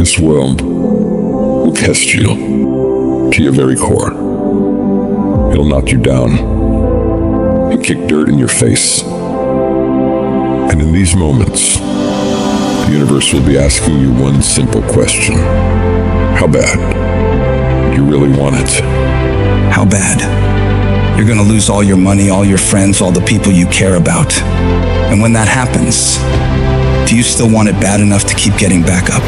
This world will test you to your very core. It'll knock you down and kick dirt in your face. And in these moments, the universe will be asking you one simple question. How bad do you really want it? How bad? You're gonna lose all your money, all your friends, all the people you care about. And when that happens, do you still want it bad enough to keep getting back up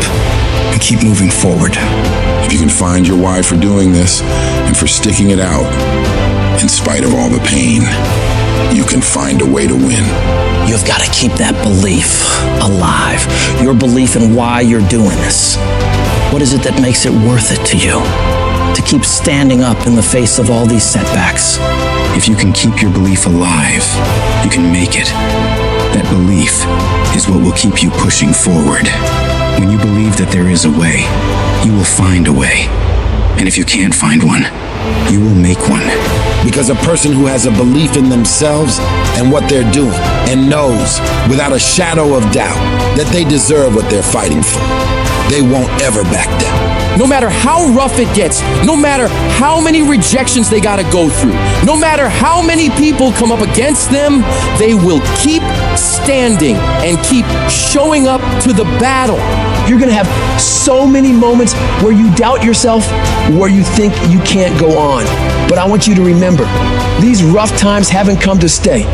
and keep moving forward? If you can find your why for doing this and for sticking it out, in spite of all the pain, you can find a way to win. You've got to keep that belief alive. Your belief in why you're doing this. What is it that makes it worth it to you? To keep standing up in the face of all these setbacks. If you can keep your belief alive, you can make it. That belief is what will keep you pushing forward. When you believe that there is a way, you will find a way. And if you can't find one, you will make one. Because a person who has a belief in themselves and what they're doing and knows without a shadow of doubt that they deserve what they're fighting for, they won't ever back down. No matter how rough it gets, no matter how many rejections they gotta go through, no matter how many people come up against them, they will keep standing and keep showing up to the battle. You're gonna have so many moments where you doubt yourself, where you think you can't go on. But I want you to remember, these rough times haven't come to stay.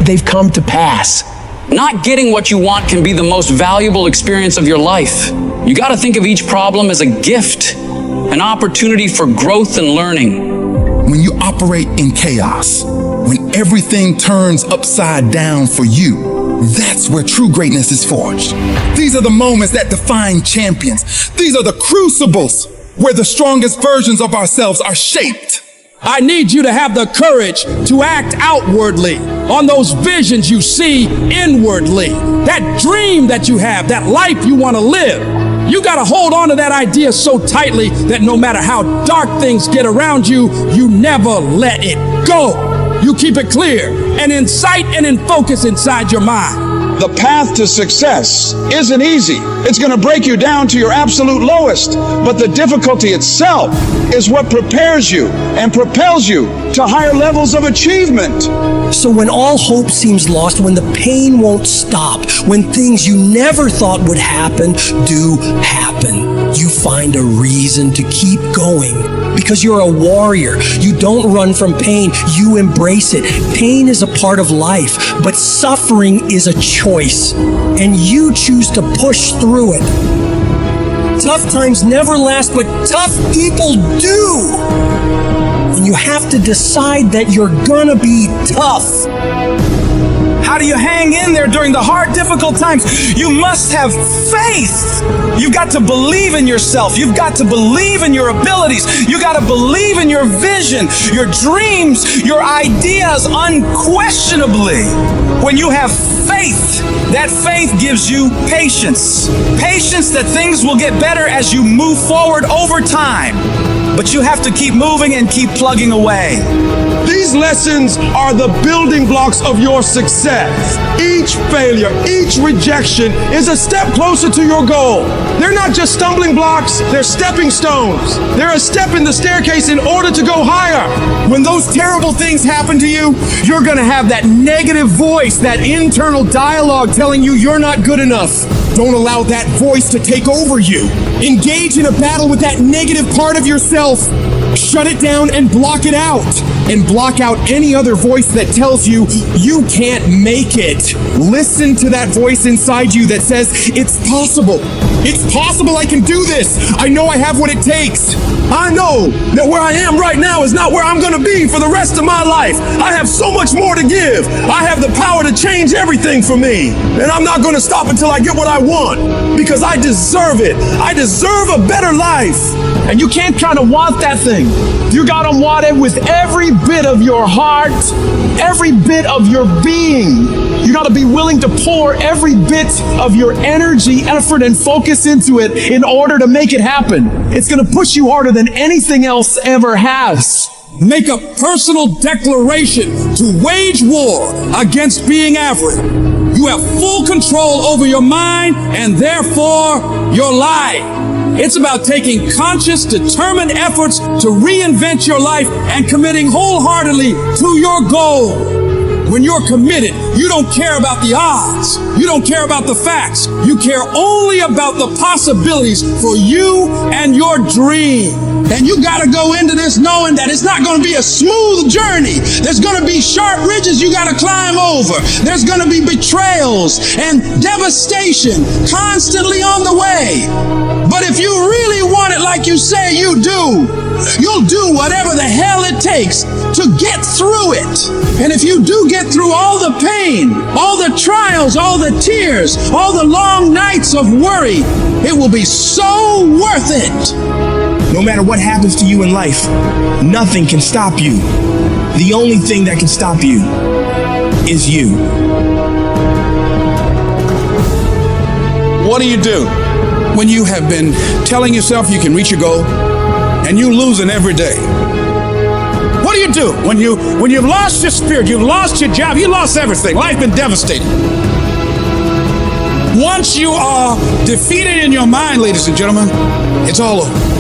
They've come to pass. Not getting what you want can be the most valuable experience of your life. You got to think of each problem as a gift, an opportunity for growth and learning. When you operate in chaos, when everything turns upside down for you, that's where true greatness is forged. These are the moments that define champions. These are the crucibles where the strongest versions of ourselves are shaped. I need you to have the courage to act outwardly on those visions you see inwardly. That dream that you have, that life you want to live. You got to hold on to that idea so tightly that no matter how dark things get around you, you never let it go. You keep it clear and in sight and in focus inside your mind. The path to success isn't easy. It's going to break you down to your absolute lowest. But the difficulty itself is what prepares you and propels you to higher levels of achievement. So when all hope seems lost, when the pain won't stop, when things you never thought would happen do happen, you find a reason to keep going. Because you're a warrior. You don't run from pain, you embrace it. Pain is a part of life, but suffering is a choice, and you choose to push through it. Tough times never last, but tough people do. And you have to decide that you're gonna be tough. How do you hang in there during the hard, difficult times? You must have faith. You've got to believe in yourself. You've got to believe in your abilities. You got to believe in your vision, your dreams, your ideas unquestionably. When you have faith, that faith gives you patience. Patience that things will get better as you move forward over time. But you have to keep moving and keep plugging away. These lessons are the building blocks of your success. Each failure, each rejection is a step closer to your goal. They're not just stumbling blocks, they're stepping stones. They're a step in the staircase in order to go higher. When those terrible things happen to you, you're gonna have that negative voice, that internal dialogue telling you you're not good enough. Don't allow that voice to take over you. Engage in a battle with that negative part of yourself. Shut it down and block it out. And block out any other voice that tells you you can't make it. Listen to that voice inside you that says, it's possible. It's possible I can do this. I know I have what it takes. I know that where I am right now is not where I'm gonna be for the rest of my life. I have so much more to give. I have the power to change everything for me. And I'm not gonna stop until I get what I want, because I deserve it. I deserve a better life. And you can't kind of want that thing. You gotta want it with every bit of your heart, every bit of your being. You gotta be willing to pour every bit of your energy, effort, and focus into it in order to make it happen. It's gonna push you harder than anything else ever has. Make a personal declaration to wage war against being average. You have full control over your mind and therefore your life. It's about taking conscious, determined efforts to reinvent your life and committing wholeheartedly to your goal. When you're committed, you don't care about the odds. You don't care about the facts. You care only about the possibilities for you and your dream. And you got to go into this knowing that it's not going to be a smooth journey. There's going to be sharp ridges you got to climb over. There's going to be betrayals and devastation constantly on the way. But if you really want it like you say you do, you'll do whatever the hell it takes to get through it. And if you do get through all the pain, all the trials, all the tears, all the long nights of worry, it will be so worth it. No matter what happens to you in life, nothing can stop you. The only thing that can stop you is you. What do when you have been telling yourself you can reach your goal and you're losing every day? What do you do when you've lost your spirit, you've lost your job, you lost everything, life been devastating? Once you are defeated in your mind, ladies and gentlemen, it's all over.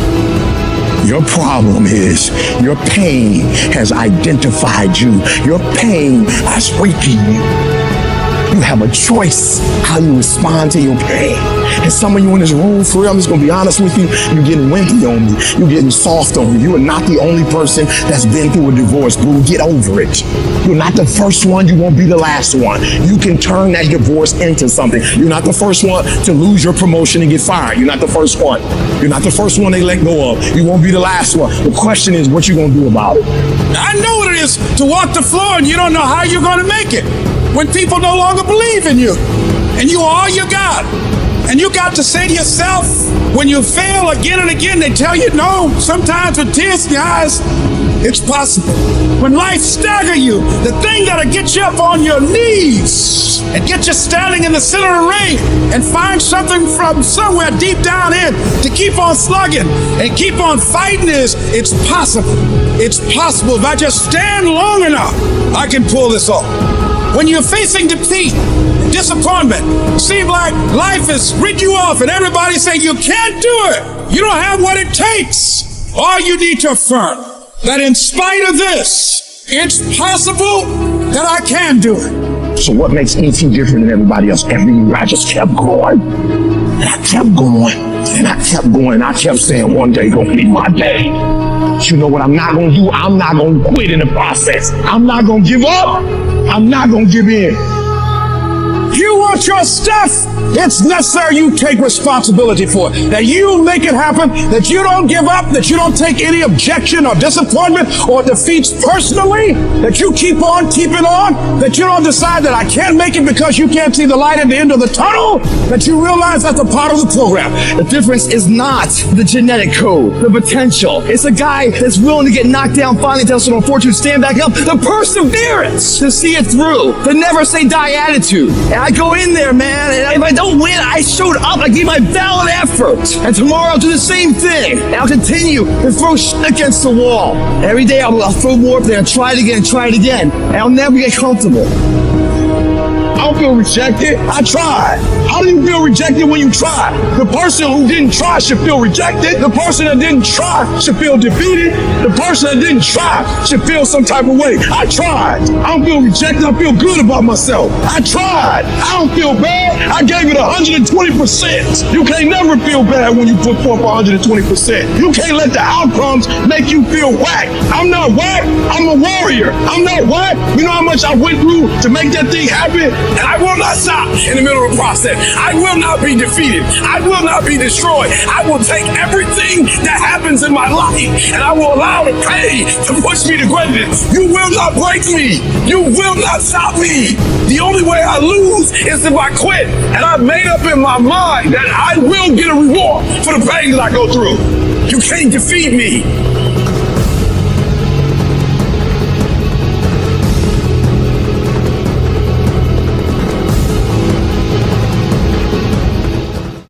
Your problem is your pain has identified you. Your pain is waking you. You have a choice how you respond to your pain. And some of you in this room, for real, I'm just going to be honest with you, you're getting wimpy on me. You're getting soft on me. You are not the only person that's been through a divorce, boo. Get over it. You're not the first one. You won't be the last one. You can turn that divorce into something. You're not the first one to lose your promotion and get fired. You're not the first one. You're not the first one they let go of. You won't be the last one. The question is, what you going to do about it? I know what it is to walk the floor and you don't know how you're going to make it. When people no longer believe in you and you are all you got. And you got to say to yourself, when you fail again and again, they tell you no, sometimes with tears in your eyes, it's possible. When life stagger you, the thing that'll get you up on your knees and get you standing in the center of the ring and find something from somewhere deep down in to keep on slugging and keep on fighting is, it's possible. It's possible. If I just stand long enough, I can pull this off. When you're facing defeat, disappointment, seems like life has rid you off and everybody's saying you can't do it. You don't have what it takes. All you need to affirm that in spite of this, it's possible that I can do it. So what makes ET different than everybody else? Every year I just kept going. And I kept going. And I kept going. I kept saying one day gonna be my day. You know what I'm not gonna do? I'm not gonna quit in the process. I'm not gonna give up. I'm not gonna give in. You want your stuff? It's necessary you take responsibility for it. That you make it happen, that you don't give up, that you don't take any objection or disappointment or defeats personally, that you keep on keeping on, that you don't decide that I can't make it because you can't see the light at the end of the tunnel, that you realize that's a part of the program. The difference is not the genetic code, the potential. It's a guy that's willing to get knocked down, finally tested on fortune, stand back up, the perseverance to see it through, the never say die attitude. And I go in there, man, and if I don't win, I showed up, I gave my valid effort. And tomorrow I'll do the same thing. And I'll continue to throw shit against the wall. Every day I'll throw more up there and try it again. And I'll never get comfortable. I don't feel rejected. I tried. How do you feel rejected when you try? The person who didn't try should feel rejected. The person that didn't try should feel defeated. The person that didn't try should feel some type of way. I tried. I don't feel rejected. I feel good about myself. I tried. I don't feel bad. I gave it 120%. You can't never feel bad when you put forth 120%. You can't let the outcomes make you feel whack. I'm not whack. I'm a warrior. I'm not whack. You know how much I went through to make that thing happen? And I will not stop in the middle of the process. I will not be defeated. I will not be destroyed. I will take everything that happens in my life and I will allow the pain to push me to greatness. You will not break me. You will not stop me. The only way I lose is if I quit. And I've made up in my mind that I will get a reward for the pain that I go through. You can't defeat me.